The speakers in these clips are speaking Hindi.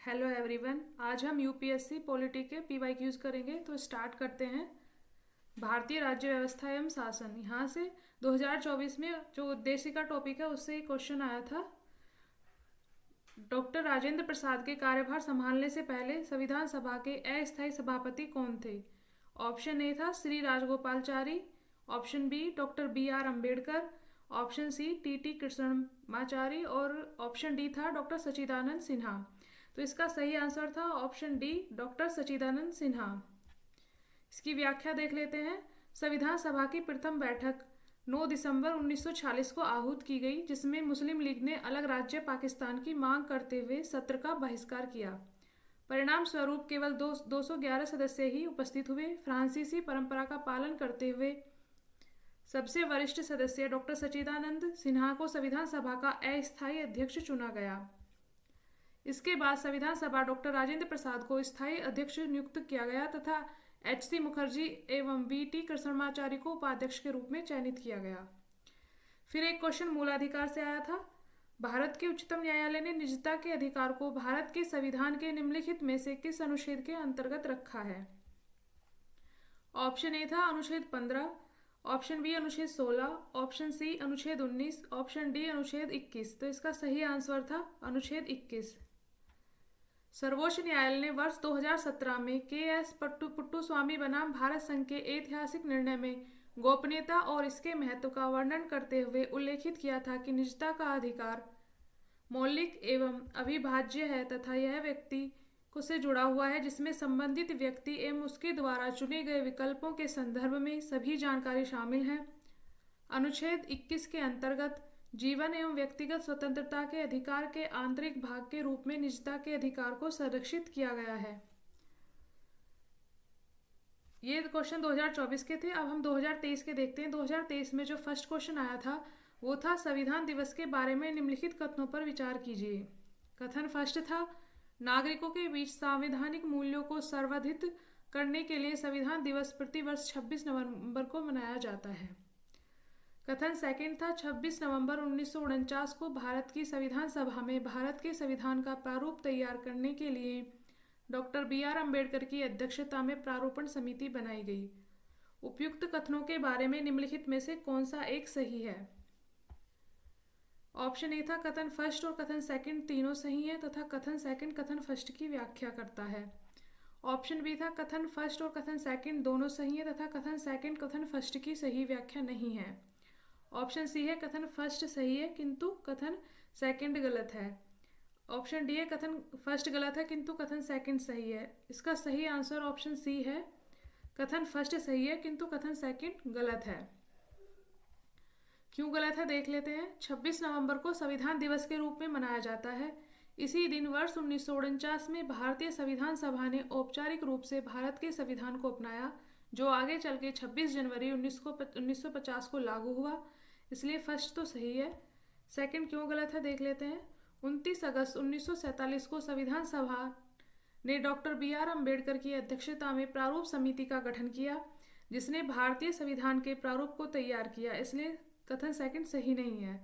Hello everyone. आज हम यूपीएससी पॉलिटी के पीवाईक्यूज करेंगे, तो स्टार्ट करते हैं। भारतीय राज्य व्यवस्था एवं शासन, यहाँ से 2024 में जो उद्देश्य का टॉपिक है उससे एक क्वेश्चन आया था। डॉक्टर राजेंद्र प्रसाद के कार्यभार संभालने से पहले संविधान सभा के अस्थायी सभापति कौन थे? ऑप्शन ए था Shri Rajagopalachari, option B doctor B R Ambedkar, option C T T Krishnamachari और ऑप्शन डी था डॉक्टर सच्चिदानंद सिन्हा। तो इसका सही आंसर था option D doctor Sachchidanand Sinha. इसकी व्याख्या देख लेते हैं। संविधान सभा की प्रथम बैठक 9 दिसंबर 1946 को आहूत की गई, जिसमें मुस्लिम लीग ने अलग राज्य पाकिस्तान की मांग करते हुए सत्र का बहिष्कार किया। परिणाम स्वरूप केवल 211 सदस्य ही उपस्थित हुए। फ्रांसीसी परंपरा का पालन करते हुए सबसे वरिष्ठ सदस्य डॉक्टर सच्चिदानंद सिन्हा को संविधान सभा का अस्थायी अध्यक्ष चुना गया। इसके बाद संविधान सभा डॉक्टर राजेंद्र प्रसाद को स्थायी अध्यक्ष नियुक्त किया गया तथा एच.सी. मुखर्जी एवं वी.टी. कृष्णमाचारी को उपाध्यक्ष के रूप में चयनित किया गया। फिर एक क्वेश्चन मूलाधिकार से आया था। भारत के उच्चतम न्यायालय ने निजता के अधिकार को भारत के संविधान के निम्नलिखित में से किस अनुच्छेद के अंतर्गत रखा है? ऑप्शन ए था अनुच्छेद 15, ऑप्शन बी अनुच्छेद 16, ऑप्शन सी अनुच्छेद 19, ऑप्शन डी अनुच्छेद 21। तो इसका सही आंसर था अनुच्छेद 21। सर्वोच्च न्यायालय ने वर्ष 2017 में के.एस. पुट्टुस्वामी बनाम भारत संघ के ऐतिहासिक निर्णय में गोपनीयता और इसके महत्व का वर्णन करते हुए उल्लेखित किया था कि निजता का अधिकार मौलिक एवं अविभाज्य है तथा यह व्यक्ति को से जुड़ा हुआ है, जिसमें संबंधित व्यक्ति एवं उसके द्वारा चुने गए विकल्पों के संदर्भ में सभी जानकारी शामिल है। अनुच्छेद 21 के अंतर्गत जीवन एवं व्यक्तिगत स्वतंत्रता के अधिकार के आंतरिक भाग के रूप में निजता के अधिकार को संरक्षित किया गया है। ये क्वेश्चन 2024 के थे। अब हम 2023 के देखते हैं। 2023 में जो फर्स्ट क्वेश्चन आया था वो था संविधान दिवस के बारे में निम्नलिखित कथनों पर विचार कीजिए। कथन फर्स्ट था, नागरिकों के बीच संवैधानिक मूल्यों को संवर्धित करने के लिए संविधान दिवस प्रतिवर्ष 26 नवंबर को मनाया जाता है। कथन सेकंड था, 26 नवंबर 1949 को भारत की संविधान सभा में भारत के संविधान का प्रारूप तैयार करने के लिए डॉक्टर बी आर अम्बेडकर की अध्यक्षता में प्रारूपण समिति बनाई गई। उपयुक्त कथनों के बारे में निम्नलिखित में से कौन सा एक सही है? ऑप्शन ए था कथन फर्स्ट और कथन सेकंड तीनों सही है तथा कथन सेकंड कथन फर्स्ट की व्याख्या करता है। ऑप्शन बी था कथन फर्स्ट और कथन सेकंड दोनों सही है तथा कथन सेकंड कथन फर्स्ट की सही व्याख्या नहीं है। ऑप्शन सी है कथन फर्स्ट सही है किंतु कथन सेकंड गलत है। ऑप्शन डी है कथन फर्स्ट गलत है किंतु कथन सेकंड सही है। इसका सही आंसर ऑप्शन सी है, कथन फर्स्ट सही है किंतु कथन सेकंड गलत है। क्यों गलत है देख लेते हैं। 26 नवंबर को संविधान दिवस के रूप में मनाया जाता है। इसी दिन वर्ष 1949 में भारतीय संविधान सभा ने औपचारिक रूप से भारत के संविधान को अपनाया, जो आगे चल के 26 जनवरी 1950 को लागू हुआ। इसलिए फर्स्ट तो सही है। सेकंड क्यों गलत है देख लेते हैं। 29 अगस्त 1947 को संविधान सभा ने डॉक्टर बी आर अम्बेडकर की अध्यक्षता में प्रारूप समिति का गठन किया, जिसने भारतीय संविधान के प्रारूप को तैयार किया। इसलिए कथन सेकंड सही नहीं है।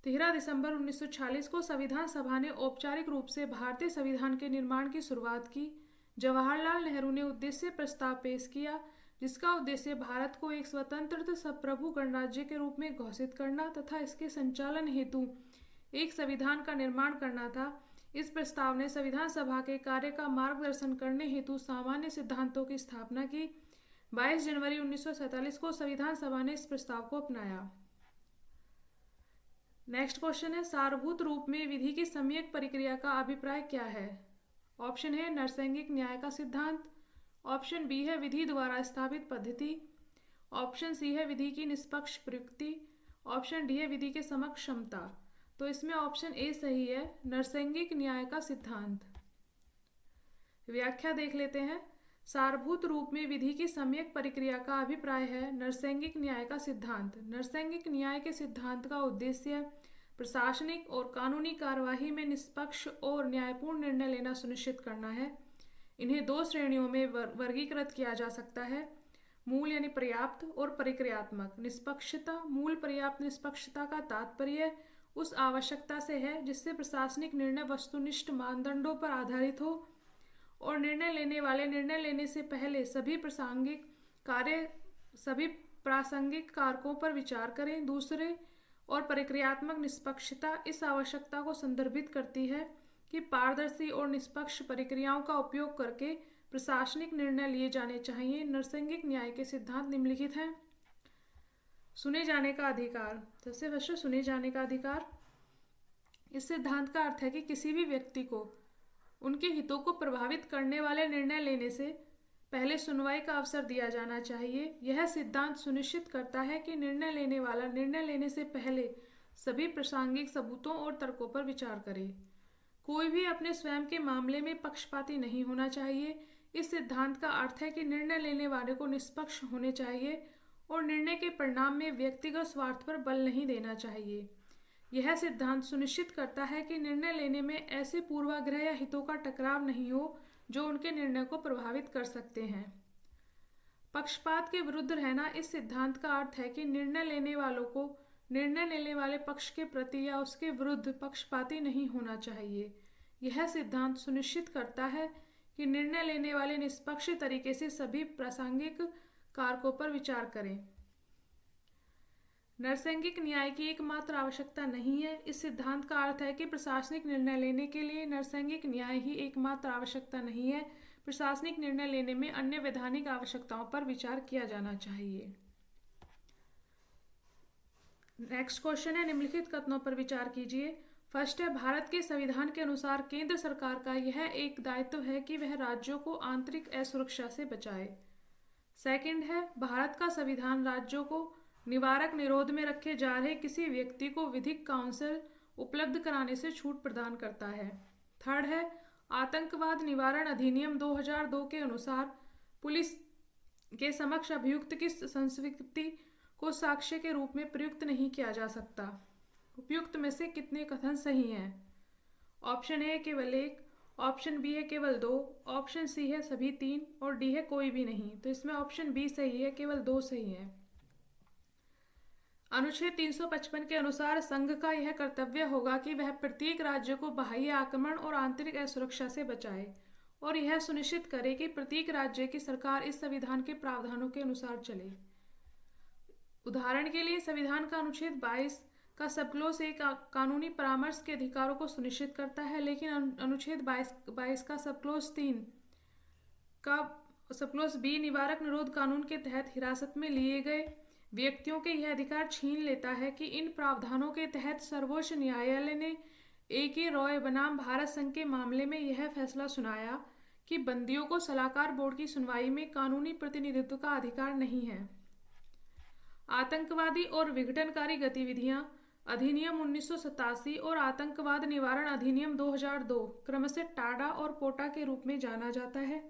13 दिसंबर 1946 को संविधान सभा ने औपचारिक रूप से भारतीय संविधान के निर्माण की शुरुआत की। जवाहरलाल नेहरू ने उद्देश्य प्रस्ताव पेश किया, जिसका उद्देश्य भारत को एक स्वतंत्र संप्रभु गणराज्य के रूप में घोषित करना तथा इसके संचालन हेतु एक संविधान का निर्माण करना था। इस प्रस्ताव ने संविधान सभा के कार्य का मार्गदर्शन करने हेतु सामान्य सिद्धांतों की स्थापना की। 22 जनवरी 1947 को संविधान सभा ने इस प्रस्ताव को अपनाया। नेक्स्ट क्वेश्चन है, सारभूत रूप में विधि की सम्यक प्रक्रिया का अभिप्राय क्या है? ऑप्शन है नैसर्गिक न्याय का सिद्धांत, ऑप्शन बी है विधि द्वारा स्थापित पद्धति, ऑप्शन सी है विधि की निष्पक्ष प्रयुक्ति, ऑप्शन डी है विधि के समक्ष क्षमता। तो इसमें ऑप्शन ए सही है, नैसर्गिक न्याय का सिद्धांत। व्याख्या देख लेते हैं। सारभूत रूप में विधि की सम्यक प्रक्रिया का अभिप्राय है नैसर्गिक न्याय का सिद्धांत। नैसर्गिक न्याय के सिद्धांत का उद्देश्य प्रशासनिक और कानूनी कार्यवाही में निष्पक्ष और न्यायपूर्ण निर्णय लेना सुनिश्चित करना है। इन्हें दो श्रेणियों में वर्गीकृत किया जा सकता है, मूल यानी पर्याप्त और प्रक्रियात्मक। निष्पक्षता, मूल पर्याप्त निष्पक्षता का तात्पर्य उस आवश्यकता से है जिससे प्रशासनिक निर्णय वस्तुनिष्ठ मानदंडों पर आधारित हो और निर्णय लेने वाले निर्णय लेने से पहले सभी प्रासंगिक कारकों पर विचार करें। दूसरे और प्रक्रियात्मक निष्पक्षता इस आवश्यकता को संदर्भित करती है कि पारदर्शी और निष्पक्ष प्रक्रियाओं का उपयोग करके प्रशासनिक निर्णय लिए जाने चाहिए। नैसर्गिक न्याय के सिद्धांत निम्नलिखित हैं। सुने जाने का अधिकार। सबसे फर्स्ट सुने जाने का अधिकार। इस सिद्धांत का अर्थ है कि किसी भी व्यक्ति को उनके हितों को प्रभावित करने वाले निर्णय लेने से पहले सुनवाई का अवसर दिया जाना चाहिए। यह सिद्धांत सुनिश्चित करता है कि निर्णय लेने वाला निर्णय लेने से पहले सभी प्रासंगिक सबूतों और तर्कों पर विचार करे। कोई भी अपने स्वयं के मामले में पक्षपाती नहीं होना चाहिए। इस सिद्धांत का अर्थ है कि निर्णय लेने वाले को निष्पक्ष होने चाहिए और निर्णय के परिणाम में व्यक्तिगत स्वार्थ पर बल नहीं देना चाहिए। यह सिद्धांत सुनिश्चित करता है कि निर्णय लेने में ऐसे पूर्वाग्रह या हितों का टकराव नहीं हो जो उनके निर्णय को प्रभावित कर सकते हैं। पक्षपात के विरुद्ध रहना। इस सिद्धांत का अर्थ है कि निर्णय लेने वालों को निर्णय लेने वाले पक्ष के प्रति या उसके विरुद्ध पक्षपाती नहीं होना चाहिए। यह सिद्धांत सुनिश्चित करता है कि निर्णय लेने वाले निष्पक्ष तरीके से सभी प्रासंगिक कारकों पर विचार करें। नैसर्गिक न्याय की एकमात्र आवश्यकता नहीं है। इस सिद्धांत का अर्थ है कि प्रशासनिक निर्णय लेने के लिए नैसर्गिक न्याय ही एकमात्र आवश्यकता नहीं है। प्रशासनिक निर्णय लेने में अन्य वैधानिक आवश्यकताओं पर विचार किया जाना चाहिए। नेक्स्ट क्वेश्चन है, निम्नलिखित कथनों पर विचार कीजिए। फर्स्ट है, भारत के संविधान के अनुसार केंद्र सरकार का यह एक दायित्व है कि वह राज्यों को आंतरिक असुरक्षा से बचाए। सेकंड है, भारत का संविधान राज्यों को निवारक निरोध में रखे जा रहे किसी व्यक्ति को विधिक काउंसिल उपलब्ध कराने से छूट प्रदान करता है। थर्ड है, आतंकवाद निवारण अधिनियम 2002 के अनुसार पुलिस के समक्ष अभियुक्त की संस्कृति को साक्ष्य के रूप में प्रयुक्त नहीं किया जा सकता। उपयुक्त में से कितने कथन सही हैं? ऑप्शन ए केवल 1, ऑप्शन बी है केवल 2, ऑप्शन सी है सभी 3 और डी है कोई भी नहीं। तो इसमें ऑप्शन बी सही है, केवल 2 सही है। अनुच्छेद 355 के अनुसार संघ का यह कर्तव्य होगा कि वह प्रत्येक राज्य को बाह्य आक्रमण और आंतरिक असुरक्षा से बचाए और यह सुनिश्चित करे कि प्रत्येक राज्य की सरकार इस संविधान के प्रावधानों के अनुसार चले। उदाहरण के लिए संविधान का अनुच्छेद 22 का सबक्लोज ए कानूनी परामर्श के अधिकारों को सुनिश्चित करता है, लेकिन अनुच्छेद 22 का सबक्लोज 3 का सबक्लोज बी निवारक निरोध कानून के तहत हिरासत में लिए गए व्यक्तियों के यह अधिकार छीन लेता है कि इन प्रावधानों के तहत सर्वोच्च न्यायालय ने A.K. रॉय बनाम भारत संघ के मामले में यह फैसला सुनाया कि बंदियों को सलाहकार बोर्ड की सुनवाई में कानूनी प्रतिनिधित्व का अधिकार नहीं है। आतंकवादी और विघटनकारी गतिविधियां अधिनियम 1987 और आतंकवाद निवारण अधिनियम 2002 क्रमशः टाडा और पोटा के रूप में जाना जाता है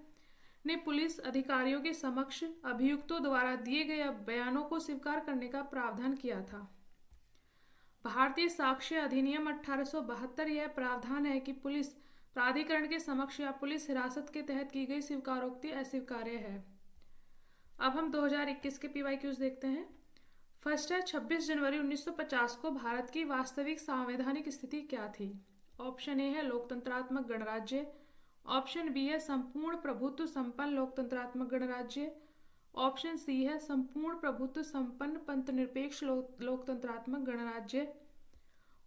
ने पुलिस अधिकारियों के समक्ष अभियुक्तों द्वारा दिए गए बयानों को स्वीकार करने का प्रावधान किया था। भारतीय साक्ष्य अधिनियम 1872 यह प्रावधान है कि पुलिस प्राधिकरण के समक्ष या पुलिस हिरासत के तहत की गई स्वीकारोक्ति अस्वीकार्य है। अब हम 2021 के PYQs देखते हैं। फर्स्ट है, 26 जनवरी 1950 को भारत की वास्तविक संवैधानिक स्थिति क्या थी? ऑप्शन ए है लोकतंत्रात्मक गणराज्य, ऑप्शन बी है संपूर्ण प्रभुत्व संपन्न लोकतंत्रात्मक गणराज्य, ऑप्शन सी है संपूर्ण प्रभुत्व संपन्न पंथनिरपेक्ष लोकतंत्रात्मक गणराज्य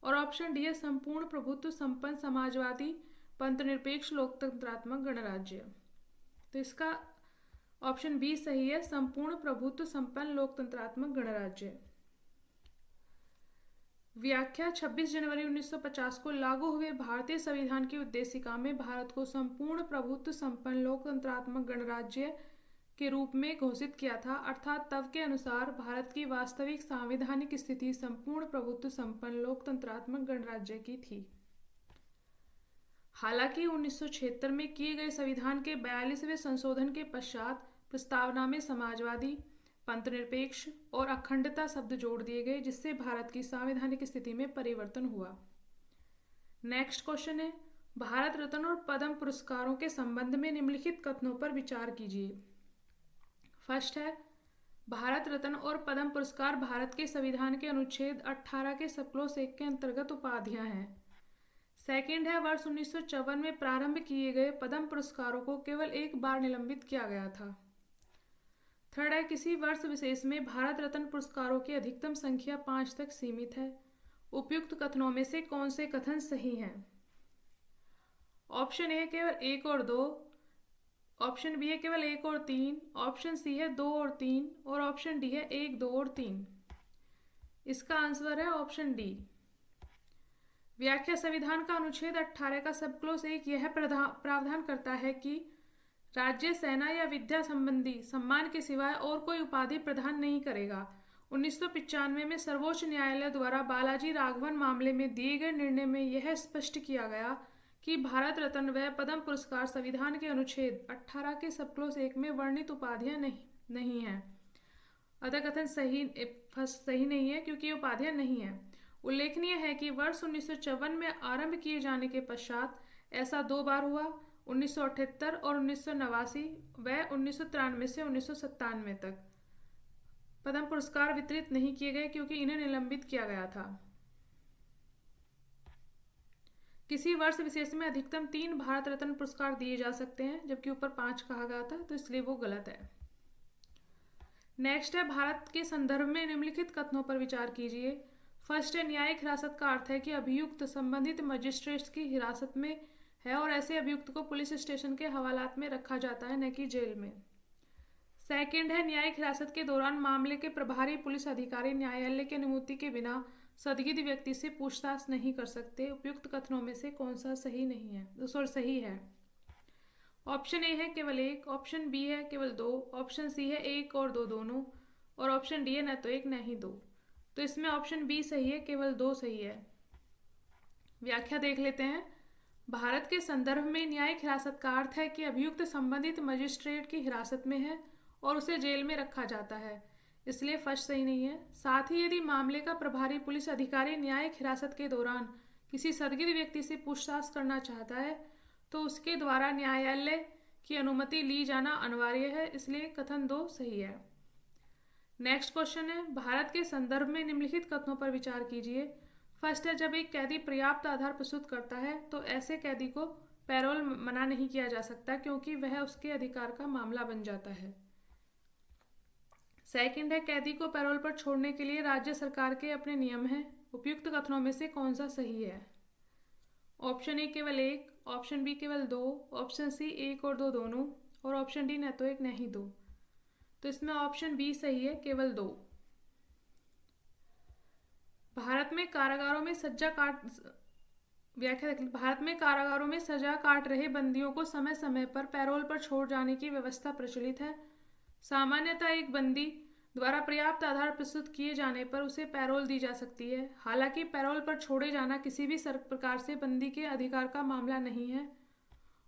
और ऑप्शन डी है संपूर्ण प्रभुत्व संपन्न समाजवादी पंथनिरपेक्ष लोकतंत्रात्मक गणराज्य। तो इसका ऑप्शन बी सही है, संपूर्ण प्रभुत्व संपन्न लोकतंत्रात्मक गणराज्य। व्याख्या 26 जनवरी 1950 को लागू हुए भारतीय संविधान की उद्देशिका में भारत को संपूर्ण प्रभुत्व संपन्न लोकतंत्रात्मक गणराज्य के रूप में घोषित किया था, अर्थात तब के अनुसार भारत की वास्तविक संवैधानिक स्थिति संपूर्ण प्रभुत्व संपन्न लोकतंत्रात्मक गणराज्य की थी। हालांकि 1976 में किए गए संविधान के 42वें संशोधन के पश्चात प्रस्तावना में समाजवादी, पंथनिरपेक्ष और अखंडता शब्द जोड़ दिए गए, जिससे भारत की संवैधानिक स्थिति में परिवर्तन हुआ। नेक्स्ट क्वेश्चन है, भारत रत्न और पद्म पुरस्कारों के संबंध में निम्नलिखित कथनों पर विचार कीजिए। फर्स्ट है, भारत रत्न और पद्म पुरस्कार भारत के संविधान के अनुच्छेद 18 के सबक्लोज 1 के अंतर्गत उपाधियां हैं। सेकंड है, वर्ष 1954 में प्रारंभ किए गए पद्म पुरस्कारों को केवल एक बार निलंबित किया गया था। थर्ड है, किसी वर्ष विशेष में भारत रत्न पुरस्कारों की अधिकतम संख्या 5 तक सीमित है। उपयुक्त कथनों में से कौन से कथन सही हैं? ऑप्शन ए केवल 1 और 2, ऑप्शन बी है केवल 1 और 3, ऑप्शन सी है 2 और 3 और ऑप्शन डी है 1, 2 और 3। इसका आंसर है ऑप्शन डी। व्याख्या, संविधान का अनुच्छेद 18 का सबक्लोज 1 यह प्रावधान करता है कि राज्य, सेना या विद्या संबंधी सम्मान के सिवाय और कोई उपाधि प्रदान नहीं करेगा। 1995 में सर्वोच्च न्यायालय द्वारा बालाजी राघवन मामले में दिए गए निर्णय में यह स्पष्ट किया गया कि भारत रत्न व पद्म पुरस्कार संविधान के अनुच्छेद 18 के सबक्लोज 1 में वर्णित उपाधियां नहीं हैं। अतः कथन सही नहीं है क्योंकि ये उपाधियां नहीं है। उल्लेखनीय है कि वर्ष 1954 में आरंभ किए जाने के पश्चात ऐसा 2 बार हुआ, 1978 और 1989 व 1993 से 1997 तक पद्म पुरस्कार वितरित नहीं किए गए क्योंकि इन्हें निलंबित किया गया था। किसी वर्ष विशेष में अधिकतम 3 भारत रत्न पुरस्कार दिए जा सकते हैं, जबकि ऊपर 5 कहा गया था, तो इसलिए वो गलत है। नेक्स्ट है, भारत के संदर्भ में निम्नलिखित कथनों पर विचार कीजिए। फर्स्ट है, न्यायिक हिरासत का अर्थ है कि अभियुक्त संबंधित मजिस्ट्रेट की हिरासत में है और ऐसे अभियुक्त को पुलिस स्टेशन के हवालात में रखा जाता है, न कि जेल में। सेकंड है, न्यायिक हिरासत के दौरान मामले के प्रभारी पुलिस अधिकारी न्यायालय की अनुमति के बिना संदिग्ध व्यक्ति से पूछताछ नहीं कर सकते। उपयुक्त कथनों में से कौन सा सही है? ऑप्शन ए है केवल 1, ऑप्शन बी है केवल 2, ऑप्शन सी है 1 और 2 दोनों और ऑप्शन डी है न तो 1 न ही 2। तो इसमें ऑप्शन बी सही है, केवल 2 सही है। व्याख्या देख लेते हैं। भारत के संदर्भ में न्यायिक हिरासत का अर्थ है कि अभियुक्त संबंधित मजिस्ट्रेट की हिरासत में है और उसे जेल में रखा जाता है, इसलिए फर्स्ट सही नहीं है। साथ ही यदि मामले का प्रभारी पुलिस अधिकारी न्यायिक हिरासत के दौरान किसी संदिग्ध व्यक्ति से पूछताछ करना चाहता है तो उसके द्वारा न्यायालय की अनुमति ली जाना अनिवार्य है, इसलिए कथन 2 सही है। नेक्स्ट क्वेश्चन है, भारत के संदर्भ में निम्नलिखित कथनों पर विचार कीजिए। फर्स्ट है, जब एक कैदी पर्याप्त आधार प्रस्तुत करता है तो ऐसे कैदी को पैरोल मना नहीं किया जा सकता क्योंकि वह उसके अधिकार का मामला बन जाता है। सेकंड है, कैदी को पैरोल पर छोड़ने के लिए राज्य सरकार के अपने नियम हैं। उपयुक्त कथनों में से कौन सा सही है? ऑप्शन ए केवल 1, ऑप्शन बी केवल 2, ऑप्शन सी 1 और 2 दोनों और ऑप्शन डी न तो 1 न ही 2। तो इसमें ऑप्शन बी सही है, केवल 2। भारत में कारागारों में सजा काट रहे बंदियों को समय समय पर पैरोल पर छोड़ जाने की व्यवस्था प्रचलित है। सामान्यतः एक बंदी द्वारा पर्याप्त आधार प्रस्तुत किए जाने पर उसे पैरोल दी जा सकती है। हालांकि पैरोल पर छोड़े जाना किसी भी प्रकार से बंदी के अधिकार का मामला नहीं है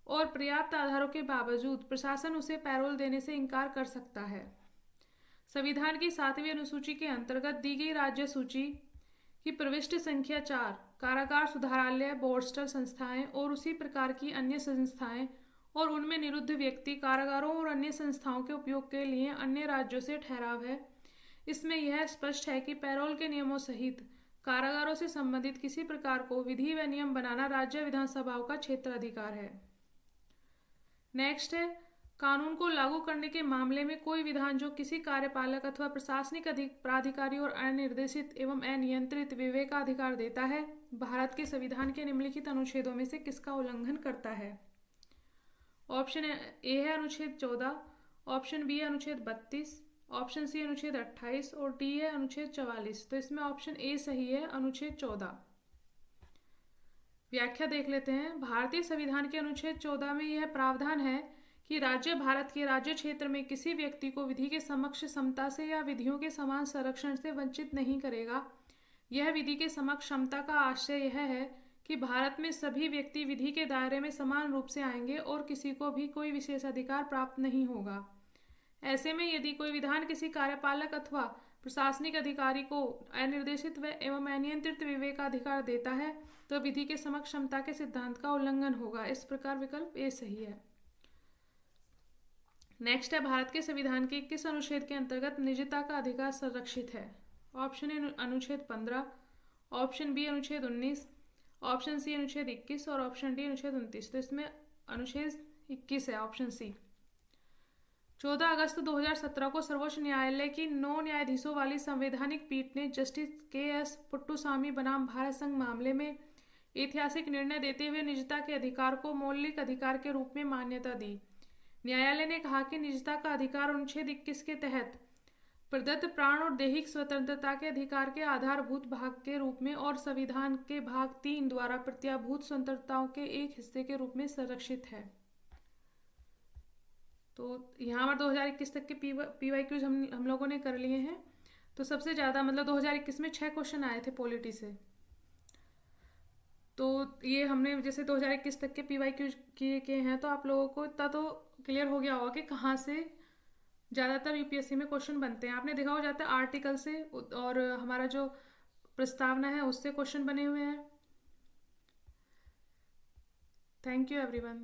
और पर्याप्त आधारों के बावजूद प्रशासन उसे पैरोल देने से इनकार कर सकता है। संविधान की 7वीं अनुसूची के अंतर्गत दी गई राज्य सूची की प्रविष्टि संख्या 4 कारागार, सुधारालय, बोर्डस्टर संस्थाएं और उसी प्रकार की अन्य संस्थाएं और उनमें निरुद्ध व्यक्ति कारागारों और अन्य संस्थाओं के उपयोग के लिए अन्य राज्यों से ठहराव है। इसमें यह स्पष्ट है कि पैरोल के नियमों सहित कारागारों से संबंधित किसी प्रकार को विधि व नियम बनाना राज्य विधानसभाओं का क्षेत्राधिकार है। नेक्स्ट है, कानून को लागू करने के मामले में कोई विधान जो किसी कार्यपालक अथवा प्रशासनिक प्राधिकारी और अनिर्देशित एवं अनियंत्रित विवेकाधिकार देता है, भारत के संविधान के निम्नलिखित अनुच्छेदों में से किसका उल्लंघन करता है? ऑप्शन ए है अनुच्छेद 14, ऑप्शन बी है अनुच्छेद 32, ऑप्शन सी अनुच्छेद 28 और डी है अनुच्छेद 44। तो इसमें ऑप्शन ए सही है, अनुच्छेद 14। व्याख्या देख लेते हैं। भारतीय संविधान के अनुच्छेद 14 में यह प्रावधान है कि राज्य भारत के राज्य क्षेत्र में किसी व्यक्ति को विधि के समक्ष समता से या विधियों के समान संरक्षण से वंचित नहीं करेगा। यह विधि के समक्ष समता का आशय यह है कि भारत में सभी व्यक्ति विधि के दायरे में समान रूप से आएंगे और किसी को भी कोई विशेष अधिकार प्राप्त नहीं होगा। ऐसे में यदि कोई विधान किसी कार्यपालक अथवा प्रशासनिक अधिकारी को अनिर्देशित व एवं अनियंत्रित विवेकाधिकार देता है तो विधि के समक्ष समता के सिद्धांत का उल्लंघन होगा। इस प्रकार विकल्प ए सही है। नेक्स्ट है, भारत के संविधान के किस अनुच्छेद के अंतर्गत निजता का अधिकार संरक्षित है? ऑप्शन ए अनुच्छेद 15, ऑप्शन बी अनुच्छेद 19, ऑप्शन सी अनुच्छेद 21 और ऑप्शन डी अनुच्छेद 29। तो इसमें अनुच्छेद 21 है, ऑप्शन सी। 14 अगस्त 2017 को सर्वोच्च न्यायालय की 9 न्यायाधीशों वाली संवैधानिक पीठ ने जस्टिस के.एस. पुट्टुसामी बनाम भारत संघ मामले में ऐतिहासिक निर्णय देते हुए निजता के अधिकार को मौलिक अधिकार के रूप में मान्यता दी। न्यायालय ने कहा कि निजता का अधिकार अनुच्छेद 21 के तहत प्रदत्त प्राण और दैहिक स्वतंत्रता के अधिकार के आधारभूत भाग के रूप में और संविधान के भाग 3 द्वारा प्रत्याभूत स्वतंत्रताओं के एक हिस्से के रूप में संरक्षित है। तो यहाँ पर 2021 तक के PYQs हम लोगों ने कर लिए हैं। तो सबसे ज़्यादा मतलब 2021 में 6 क्वेश्चन आए थे पॉलिटी से। तो ये हमने जैसे 2021 तक के PYQs किए हैं, तो आप लोगों को इतना तो क्लियर हो गया होगा कि कहाँ से ज़्यादातर UPSC में क्वेश्चन बनते हैं। आपने देखा हो जाता है आर्टिकल से और हमारा जो प्रस्तावना है उससे क्वेश्चन बने हुए हैं। Thank you everyone.